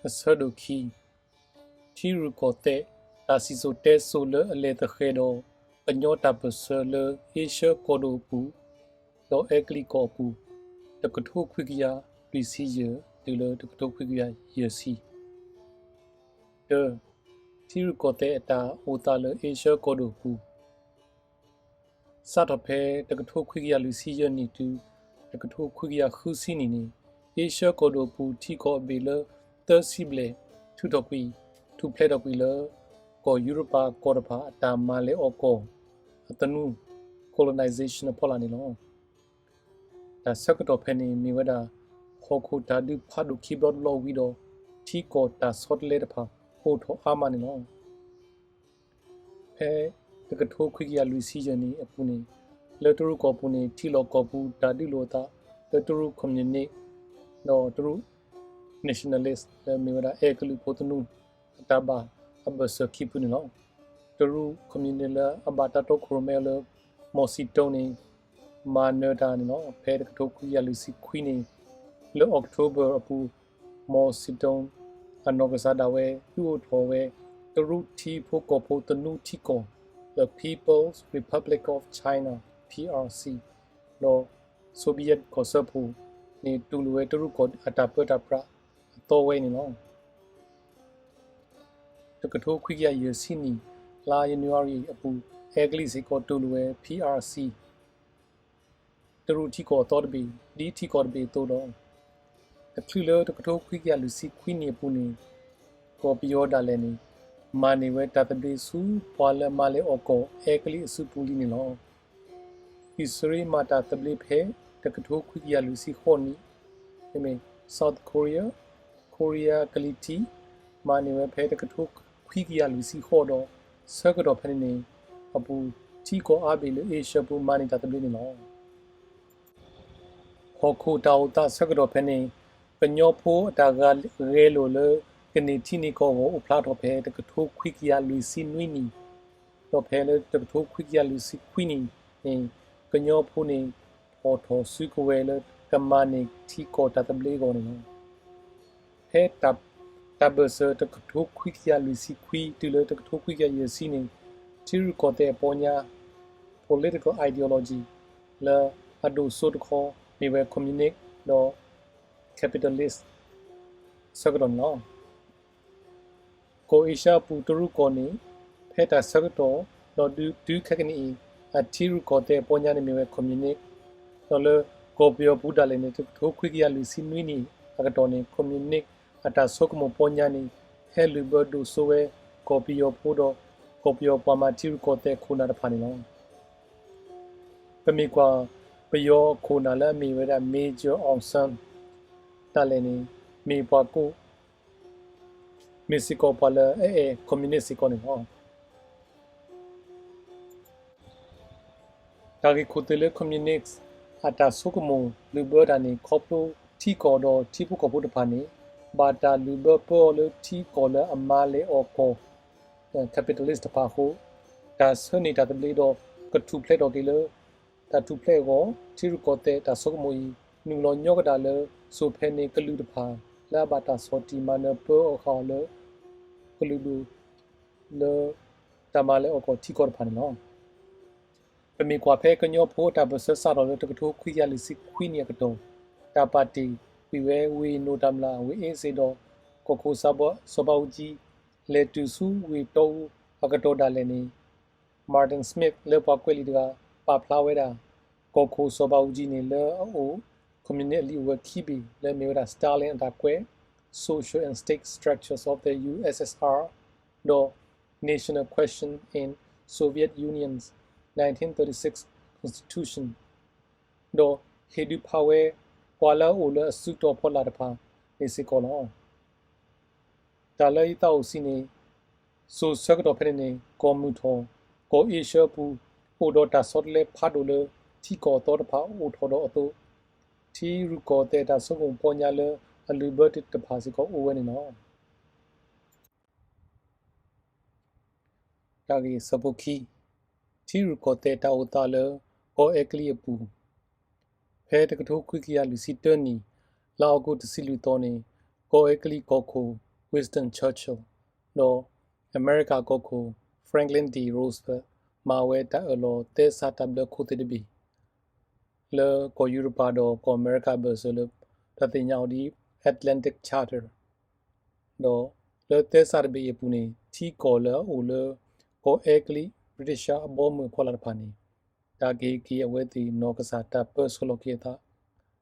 Asadoki Tirukote Tasisote Solar Lethedo Anyota Persole Asia Kodopu Do Ekli Kopu The Kotokugia Procedure Dilo the Kotokugia Yesi The Tirukote Eta Otala Asia Kodopu Satope the Kotokugia Lucia Nitu the Kotokugia Husinini Asia Kodopu Tiko Bela The Sible Tutokui to play the wheeler ko Europa Korapa ta Male Oko Atanu Colonization of Polanilo. The circuit of penny Miweda Hoko Tadu Padu keyboard law widow Tiko ta sort later pa Hoto Amanino. Pe the Kato Quigia Luciani Apuni Letteru Kopuni Tilo Kopu Tadilota Letteru Community no true Nationalist the Miweda Ekelu Potunu Taba Abasa Kipunino. Teru communila abatato cromela mositoni manerdanino pedatoku yalusi queenie le October apu mositon anogasadawe uotowe teru ti pokopo tenu tiko the People's Republic of China PRC no Soviet kosapu ni tuluwe teru kod atapra towe ni no the katoku ya yesini La January apu Eglis ko tulwe PRC Teru Tiko Torbi D Tiko be todo the Cluler to Kato Quigia Lucy Queenie Puni ko Pioda Leni Mani we Tatabe Su Pala Male Oko Egli Supulini Law Isuri Mata Tablip He the Kato Quigia Lucy Honi South Korea Kaliti Mani we Pay the Kato Quigia Lucy Hodo Circuit of Penny Abu Tico Abil Asia Bu Mani Tatabini. Hoko Dauta Circuit of Penny, Penyopo, Dagal, Relo, Genetinico, Platope, the Kato Quigia Lucy Nini, no Pele, the Kato Quigia Lucy Queenie, Penyopuni, Porto, Sukuele, Gamani, Tico Tatabligo. Head up. Taberser the Kato Quigia Lucy Qui to the Kato Quigia Yasini, Tirukote Ponya, political ideology, La Ado Sotoko, Miwe Communic, no capitalist, Sagadon law. Ko Isha Puturukoni, Peta Sagato, no do Kakani, a Tirukote Ponya Miwe Communic, no Le Gobio Budalene to Quigia Lucy Mini, Agatoni, Communic. Ata Sokomo Ponyani, Heliberdo Soe, Copio Podo, Copio Pamatir Cote Kuna Panilon. Pemiqua, Pio Kunala, me with a major on son, Taleni, me Paco, Messico Pala, Communicico. Tagicotele communiques, Ata Sokomo, Luberdani, Copo, Tico, or Tipo Coputapani. Bata Luber Polo T collar a Male or Co. Capitalist Paho, Das Honey at the Bledo, got two plate or dealer, that two play war, Tirukote, that Sogmoi, Nulon Yogadale, so penny Kaludapa, La Bata Soti Mana Per or Collar, Kaludu, Le Tamale or Ticor Panelon. The Miquape and your port are Saddle to two Quialisi Quiniacato, Tapati. We no damla we insedo Coco Sabo Sobauji led to Su we tow Agatoda Leni Martin Smith le Paquelida Paplaweda Coco Sobauji ni le o community were Kibi le Mura Stalin and Aqua social and state structures of the USSR the national question in Soviet Union's 1936 constitution the Hedu Power Kuala Ola Suto Polarapa, Esicola. Talai Tausini, so circuit of penny, go muto, go Asia Pu, Odota Sotle Padule, Tico Torpa, Otodo, T. Ruko Data Sogum Ponyale, and liberted the Pasico Owen in all. Tagi Sabuki, T. Ruko Data Otale, or Ekliapu. Pet to Quikia Lucitoni, Lao go to Silutoni, go Ekli Coco, Winston Churchill တော့ America ကိုခု Franklin D Roosevelt မာဝဲတာအလောတဲစာတဘလခုတိတဘီလေကို Europe တော့ကို America ဘဆလတတိညာဒီ Atlantic Charter တော့လေတဲစာတဘီပူနေတီကောလာအိုလေကိုအက်ကလီ British အဘောမခေါ်လာဖာနေတာဂေကီအဝဲတီနောကစားတာပဆလကေတာ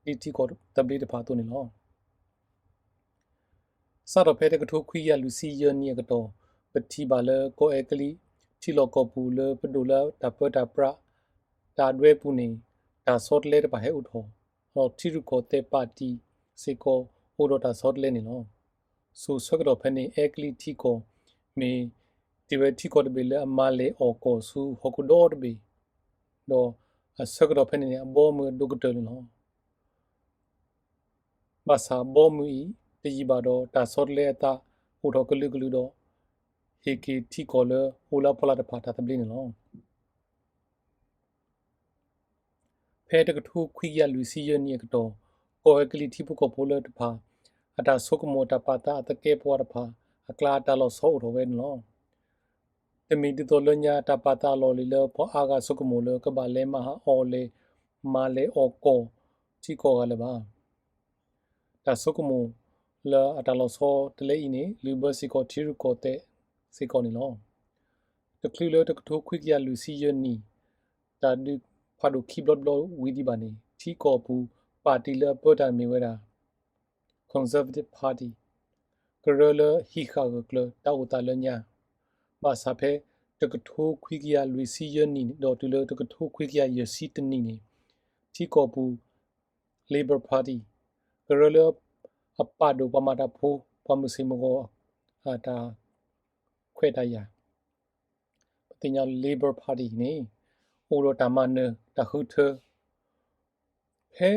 ဒီတီကောတဘီတဖာတူနေလောစာတော့ဖဲတဲ့ကထိုးခွေရလူစီယနီကတော့ပတိပါလေကိုအက်ကလီတီလောကပူလေပဒူလာတပတာပရာတာဒွဲပူနေတာဆော့လေတပါဟဲဥထောဟောတီရကိုတေပါတီစေကိုဟိုဒတာဆော့လေနေလောဆူဆွကတော့ဖဲနေအက်ကလီတီကိုမေဒီဝဲတီကိုတဘီလေအမလေအော်ကိုဆူဟခုဒေါ်တဘီတော့ဆွကတော့ဖဲနေအဘောမဒုကတလလောဘာသာဘောမီတီဘာတော့တာဆော့လေတာဟိုတော့ကလူကလူတော့ဟေကီတီကိုလေဟိုလာဖလာတဖာတာတဘလင်းလောဖဲတကထုခွိရလူစီယနီကတော့ကိုအကလီတီပုကပိုလတဖာအတာဆုကမောတပါတာတကေပွားတဖာအကလာတာလောဆောတော့ဝဲနော်တမီတတော်လညာတပါတာလောလီလောပေါ်အာကဆုကမောလကဘာလဲမဟာအော်လေမာလေအော်ကိုတီကိုကလည်းပါတာဆုကမောလာအတာလောဆောတလေအင်းလူဘစီကိုတီရကိုတဲ့စေကောနီလောတကလူလောတကထုခွိရလူစီယနီတာဒုဖာဒိုခိဘလဘလဝီဒီဘာနီတီကောပူပါတီလပေါ်တာမီဝဲတာ Conservative Party ကရလဟီခါကလတာဝတာလညာဘာစာဖဲတကထိုးခွိကရလူစီယနီတော့တူလတကထိုးခွိကရယစီတနီနီတီကောပူ Labor Party ကရလအပဒိုပမာတာဖိုးပမစီမကိုအတာခွဲတရပတိညာ Labor Party နေအိုရတာမနတခုထဖဲ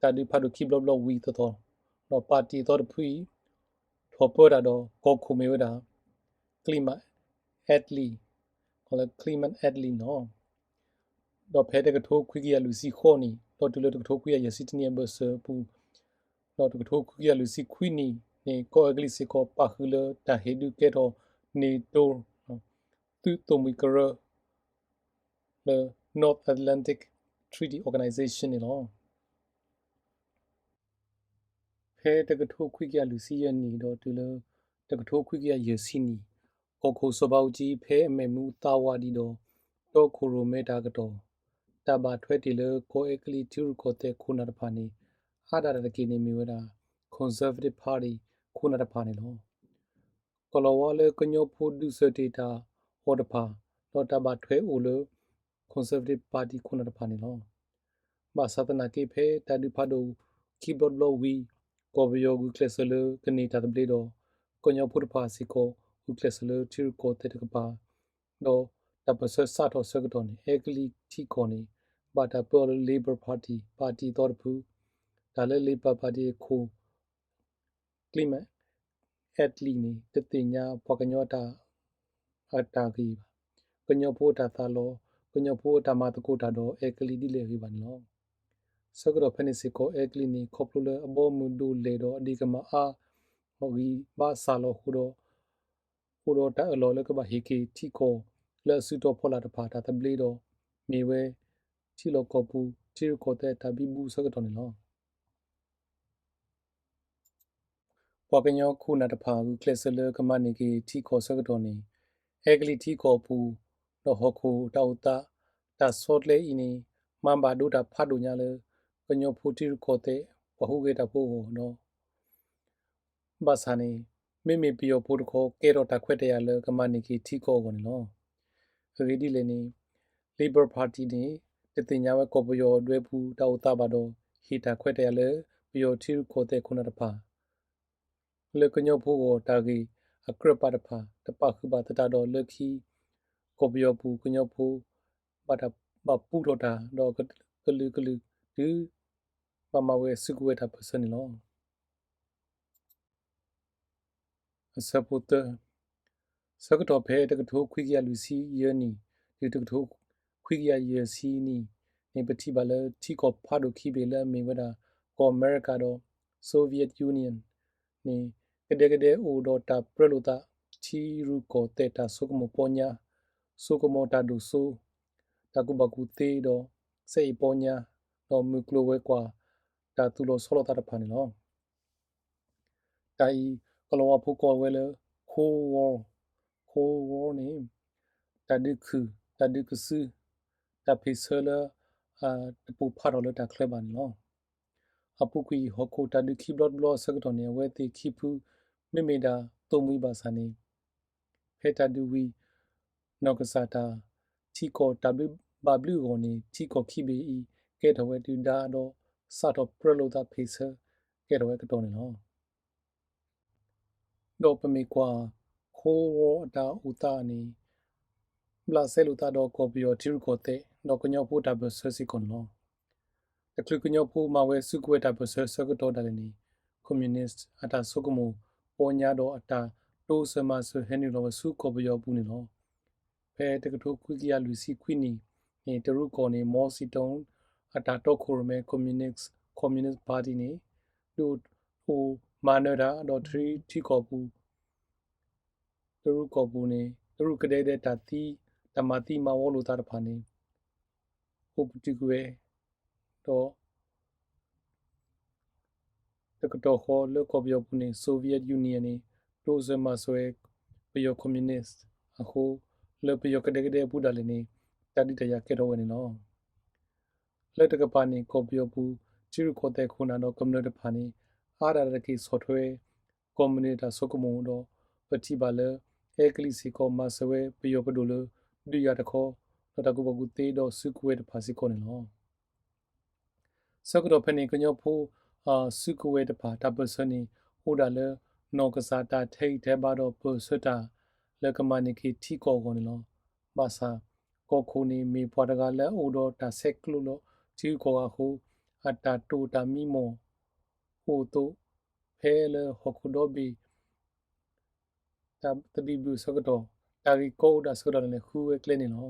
တာဒီဖာဒိုခိဘလဘလဝီတော်တော့ပါတီတော်ဖွီထောပေါ်တာတော့ကိုခုမေဝတာကလီမာအက်လီခေါ်လကလီမန်အက်လီနော်တော့ဖဲတကထိုးခွိကရလူစီခေါနီတော့တူလတကထိုးခွိရယစီတနီဘဆပူတော့တကထိုးခွိရလူစီခွိနီနေကိုအဂလီစီကိုပါခူလတာဟေဒူကေတော့နေတိုတူတိုမီကရthe North Atlantic Treaty Organization နော်ဖဲတကထိုးခွိကရလူစီယနီတော့တူလတကထိုးခွိကရယစီနီကိုခိုစပေါကြီးဖဲအမေမူတာဝါဒီတော့တော့ခိုရိုမေတာကတော့တဘာထွဲတီလကိုအကလီတူကိုတဲ့ခုနာတဖာနေဟာဒါတကေနေမီဝတာ Conservative Party ခုနာတဖာနေလောကလောဝလေကညိုဖိုဒူစတေတာဟောတဖာတော့တဘာထွဲဦးလ Conservative Party ခုနာတဖာနေလောဘာသာတနာကေဖဲတာဒူဖာဒိုကီဘတ်လောဝီကိုဘယောဂူကလဆလကနေတာတပလေတော့ကညောဖုတဖာစီကိုဂူကလဆလတီကိုတေတကပါတော့တပဆဆတ်တော်ဆကတော့နေအကလီတီကိုနေဘာတာပေါ် Labor Party ပါတီတော်ဖူဒါလည်း Labor Party ကိုကလီမတ်အက်လီနေတတိညာပကညောတာအတာကီကညောဖိုတာသလောကညောဖိုတာမတကိုတာတော့အကလီဒီလေရီဘာနော်စကတော့ဖက်နေစီကိုအကလီနီခေါပလူလအဘောမူဒူလေတော့အဒီကမအားဟောဂီဘာဆာလောဟူတော့တာအလောလကဘာဟီကီတီကိုလက်စုတော့ဖော်လာတဖာတာတပလီတော့မြေဝဲချီလောကပူချီကိုတဲ့တဘီဘူးစကတော့နေလောပကညောခုနာတဖာကူကလစ်ဆလကမနီကီတီကိုစကတော့နေအကလီတီကိုပူတော့ဟခုတောက်တာတာဆော့လေအင်းနီမမ်ဘာဒူတာဖတ်ဒူညာလေကညောဖူတီကိုတဲ့ပဟုကေတာပို့နော်ဘာသာနေမိမိပီယိုဖို့တခေါ်ကဲတော့တာခွက်တရလေကမနီကီတီကိုကိုနော်ရီဒီလေနေ Labor Party နေတတင်ညာဝဲကောပယောတွဲဖူတောက်တာပါတော့ဟီတာခွက်တရလေပီယိုတီကိုတဲ့ခုနတဖာလေကညောဖို့ကိုတာဂီအကရပါတဖာတပခုပါတတာတော့လက်ခီကောပယောပူကညောဖို့ဘာတာဘပူတော့တာတော့ကလူဒီပမဝဲစုကွေတာပစနီလောစပုတ်စကတော့ဖဲတကထိုးခွိကရလူစီယနီဒီတကထိုးခွိကရယစီနီနေပတိပါလတီကောဖာဒိုခိဘေလမေဝဒါကောအမေရိကတော့ဆိုဗီယက်ယူနီယံနေ Kede udo ta preluta chiru ko teta sukumo ponya sukumo ta du su takubaku te do sei ponya no muklo we kwa ta tu lo solo ta pa ni no tai kolowa pu ko we le ko ni ta du ku su ta pe sela a pu pha do le ta khle ba ni no apu kui hoko ta du ki blot blot sa ko ne we te ki pu me me da to mu ba sa ni he ta du wi no ka sa ta chi ko ta bu ba blu ko ni chi ko ki be i ke to we tu da do sa to pro lo ta pe sa ke to we ka to ni no do pa me kwa ko ro ta u ta ni bla se lu ta do ko bi o ti ru ko te do ko nyo pu ta bu sa si ko noတကလကညပူမဝဲစုကွေတာပစဆကတော့တယ်နီကွန်မြူနစ်အတာဆုကမပေါ်ညာတော့အတာတိုးစမဆဟဲနီလောစုကောပယောပူနီလောဖဲတကထိုခွီကီယာလူစီခွီနီနေတရုကောနေမောစီတုံအတာတော့ခိုရမဲကွန်မြူနစ်ပါတီနေတို့ဟိုမာနရာတော့ထီကောပူတရုကောပူနေတရုကတဲ့တဲ့တာတီတမတီမဝလိုတာတဖာနေဟိုပတိကွေတော့ တကတော့ခေါ်လကောပြောပူနေဆိုဗီယက်ယူနီယံနေတိုဇမဆွဲပယောကွန်မြူနစ်အခုလပယောကတဲ့တဲ့ပူဒါလနေတတိတရကဲတော့ဝင်နော်လက်တကပါနေကောပြောပူချီရခေါ်တဲ့ခုနာတော့ကွန်မြူနတီဖာနေအားရတဲ့ကိဆော့ထွဲကွန်မြူနတီဆောကမုံတော့ပတိပါလအဲကလီစီကောမဆွဲပယောပဒိုလဒူရတခေါ်တော့တကူဘကူတေးတော့စုကွဲတဖာစီကောနေနော်စကတော့ဖနေကညောဖိုးစုကွဲတဖာတပစနီဟိုဒါလေနောကစားတာထိတ်တဲ့ဘာတော့ပစတာလကမနိကိတီကောကောနေလောဘာသာကောခုနေမေပွားတကလည်းအိုတော့တာဆက်ကလို့လို့ချီကောအခုအတာတူတာမီမောဟိုတော့ဖဲလေဟခုတော့ဘီတဘီဘူးစကတော့တာရီကောဒါစကတော့လည်းခူဝဲကလနေလော